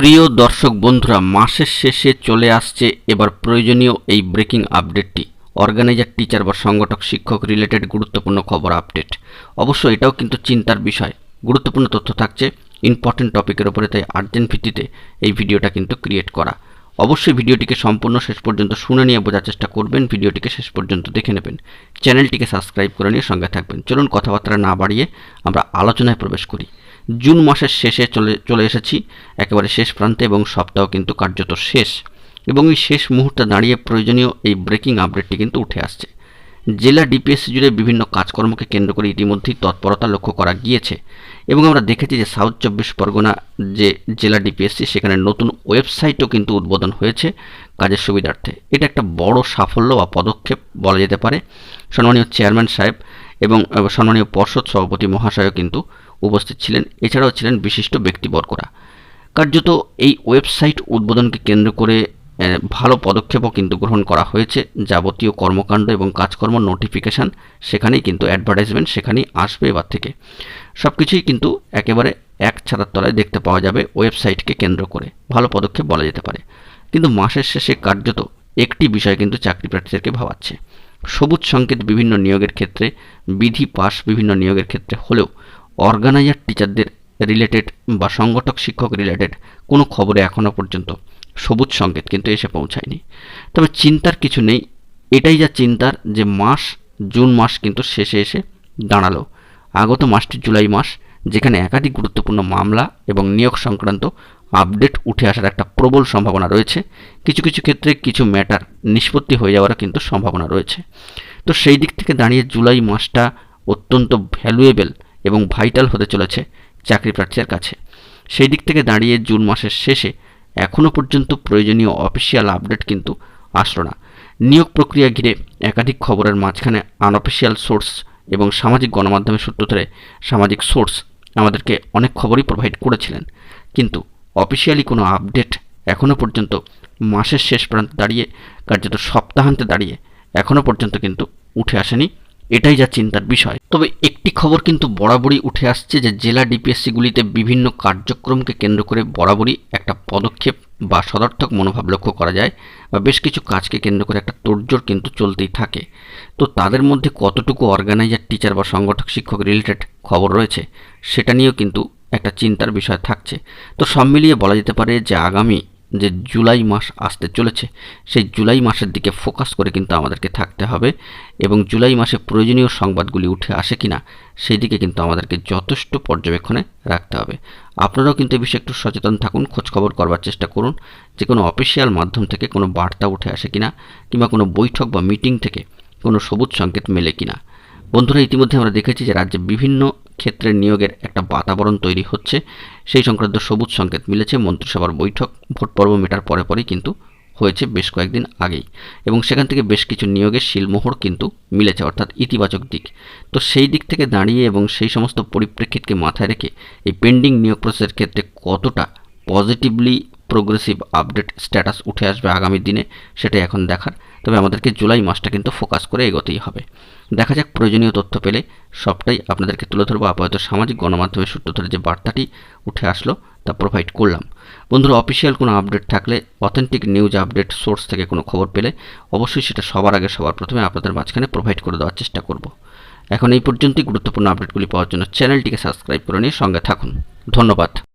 প্রিয় দর্শক বন্ধুরা, মাসের শেষে চলে আসছে এবার প্রয়োজনীয় এই ব্রেকিং আপডেটটি। অর্গানাইজার, টিচার বা সংগঠক, শিক্ষক রিলেটেড গুরুত্বপূর্ণ খবর আপডেট। অবশ্য এটাও কিন্তু চিন্তার বিষয়। গুরুত্বপূর্ণ তথ্য থাকছে ইম্পর্টেন্ট টপিকের উপরে, তাই আর্জেন্ট ভিত্তিতে এই ভিডিওটা কিন্তু ক্রিয়েট করা। অবশ্যই ভিডিওটিকে সম্পূর্ণ শেষ পর্যন্ত শুনে নিয়ে বোঝার চেষ্টা করবেন, ভিডিওটিকে শেষ পর্যন্ত দেখে নেবেন, চ্যানেলটিকে সাবস্ক্রাইব করে নিয়ে সঙ্গে থাকবেন। চলুন কথাবার্তা না বাড়িয়ে আমরা আলোচনায় প্রবেশ করি। জুন মাসের শেষে চলে এসেছি, একেবারে শেষ প্রান্তে, এবং সপ্তাহ কিন্তু কার্যত শেষ। এবং এই শেষ মুহূর্তে দাঁড়িয়ে প্রয়োজনীয় এই ব্রেকিং আপডেটটি কিন্তু উঠে আসছে। জেলা ডিপিএসসি জুড়ে বিভিন্ন কাজকর্মকে কেন্দ্র করে ইতিমধ্যেই তৎপরতা লক্ষ্য করা গিয়েছে, এবং আমরা দেখেছি যে সাউথ 24 পরগনা যে জেলা ডিপিএসসি, সেখানে নতুন ওয়েবসাইটও কিন্তু উদ্বোধন হয়েছে কাজের সুবিধার্থে। এটা একটা বড় সাফল্য বা পদক্ষেপ বলা যেতে পারে। সম্মানীয় চেয়ারম্যান সাহেব এবং সম্মানীয় পর্ষদ সভাপতি মহাশয়ও কিন্তু উপস্থিত ছিলেন। এছাড়াও ছিলেন বিশিষ্ট ব্যক্তিবর্গরা। কার্যত এই ওয়েবসাইট উদ্বোধনকে কেন্দ্র করে ভালো পদক্ষেপও কিন্তু গ্রহণ করা হয়েছে। যাবতীয় কর্মকাণ্ড এবং কাজকর্ম নোটিফিকেশান সেখানেই কিন্তু, অ্যাডভার্টাইজমেন্ট সেখানেই আসবে এবার থেকে। সব কিছুই কিন্তু একেবারে এক ছাতার তলায় দেখতে পাওয়া যাবে ওয়েবসাইটকে কেন্দ্র করে। ভালো পদক্ষেপ বলা যেতে পারে। কিন্তু মাসের শেষে কার্যত একটি বিষয় কিন্তু চাকরি প্রার্থীদেরকে ভাবাচ্ছে। সবুজ সংকেত বিভিন্ন নিয়োগের ক্ষেত্রে, বিধি পাস বিভিন্ন নিয়োগের ক্ষেত্রে হলেও অর্গানাইজার টিচারদের রিলেটেড বা সংগঠক শিক্ষক রিলেটেড কোনো খবরে এখনও পর্যন্ত সবুজ সংকেত কিন্তু এসে পৌঁছায়নি। তবে চিন্তার কিছু নেই। এটাই যা চিন্তার যে জুন মাস কিন্তু শেষে এসে দাঁড়ালো। আগত মাসটি জুলাই মাস, যেখানে একাধিক গুরুত্বপূর্ণ মামলা এবং নিয়োগ সংক্রান্ত আপডেট উঠে আসার একটা প্রবল সম্ভাবনা রয়েছে। কিছু কিছু ক্ষেত্রে কিছু ম্যাটার নিষ্পত্তি হয়ে যাওয়ারও কিন্তু সম্ভাবনা রয়েছে। তো সেই দিক থেকে দাঁড়িয়ে জুলাই মাসটা অত্যন্ত ভ্যালুয়েবল এবং ভাইটাল হতে চলেছে চাকরি প্রার্থীদের কাছে। সেই দিক থেকে দাঁড়িয়ে জুন মাসের শেষে এখনও পর্যন্ত প্রয়োজনীয় অফিসিয়াল আপডেট কিন্তু আসলো না। নিয়োগ প্রক্রিয়া ঘিরে একাধিক খবরের মাঝখানে আনঅফিসিয়াল সোর্স এবং সামাজিক গণমাধ্যমের সূত্র ধরে সামাজিক সোর্স আমাদেরকে অনেক খবরই প্রোভাইড করেছিলেন, কিন্তু অফিসিয়ালি কোনো আপডেট এখনও পর্যন্ত মাসের শেষ প্রান্তে দাঁড়িয়ে, কার্যত সপ্তাহান্তে দাঁড়িয়ে এখনও পর্যন্ত কিন্তু উঠে আসেনি। এটাই যা চিন্তার বিষয়। তবে একটি খবর কিন্তু বরাবরই উঠে আসছে যে জেলা ডিপিএসসিগুলিতে বিভিন্ন কার্যক্রমকে কেন্দ্র করে বরাবরই একটা পদক্ষেপ বা সদর্থক মনোভাব লক্ষ্য করা যায়, বা বেশ কিছু কাজকে কেন্দ্র করে একটা তোড়জোড় কিন্তু চলতেই থাকে। তো তাদের মধ্যে কতটুকু অর্গানাইজার, টিচার বা সংগঠক শিক্ষক রিলেটেড খবর রয়েছে, সেটা নিয়েও কিন্তু একটা চিন্তার বিষয় থাকছে। তো সব মিলিয়ে বলা যেতে পারে যে আগামী যে জুলাই মাস আসতে চলেছে, সেই জুলাই মাসের দিকে ফোকাস করে কিন্তু আমাদেরকে থাকতে হবে, এবং জুলাই মাসে প্রয়োজনীয় সংবাদগুলি উঠে আসে কিনা সেই দিকে কিন্তু আমাদেরকে যথেষ্ট পর্যবেক্ষণে রাখতে হবে। আপনারাও কিন্তু এই বিষয়ে একটু সচেতন থাকুন, খোঁজখবর করবার চেষ্টা করুন যে কোনো অফিসিয়াল মাধ্যম থেকে কোনো বার্তা উঠে আসে কিনা, কিংবা কোনো বৈঠক বা মিটিং থেকে কোনো সবুজ সংকেত মেলে কিনা। বন্ধুরা, ইতিমধ্যে আমরা দেখেছি যে রাজ্যে বিভিন্ন ক্ষেত্রে নিয়োগের একটা বাতাবরণ তৈরি হচ্ছে। সেই সংক্রান্ত সবুজ সংকেত মিলেছে। মন্ত্রিসভার বৈঠক ভোট পর্ব মেটার পরে পরেই কিন্তু হয়েছে, বেশ কয়েকদিন আগেই, এবং সেখান থেকে বেশ কিছু নিয়োগের শিলমোহর কিন্তু মিলেছে, অর্থাৎ ইতিবাচক দিক। তো সেই দিক থেকে দাঁড়িয়ে এবং সেই সমস্ত পরিপ্রেক্ষিতকে মাথায় রেখে এই পেন্ডিং নিয়োগ প্রসেসের ক্ষেত্রে কতটা পজিটিভলি প্রোগ্রেসিভ আপডেট স্ট্যাটাস উঠে আসবে আগামী দিনে, সেটাই এখন দেখার। তবে আমাদেরকে জুলাই মাসটা কিন্তু ফোকাস করে এগোতেই হবে। দেখা যাক, প্রয়োজনীয় তথ্য পেলে সবটাই আপনাদেরকে তুলে ধরবো। আপাতত সামাজিক গণমাধ্যমের সূত্র ধরে যে বার্তাটি উঠে আসলো তা প্রোভাইড করলাম। বন্ধুরা, অফিসিয়াল কোনো আপডেট থাকলে, অথেন্টিক নিউজ আপডেট সোর্স থেকে কোনো খবর পেলে অবশ্যই সেটা সবার আগে সবার প্রথমে আপনাদের মাঝখানে প্রোভাইড করে দেওয়ার চেষ্টা করব। এখন এই পর্যন্তই। গুরুত্বপূর্ণ আপডেটগুলি পাওয়ার জন্য চ্যানেলটিকে সাবস্ক্রাইব করে নিয়ে সঙ্গে থাকুন। ধন্যবাদ।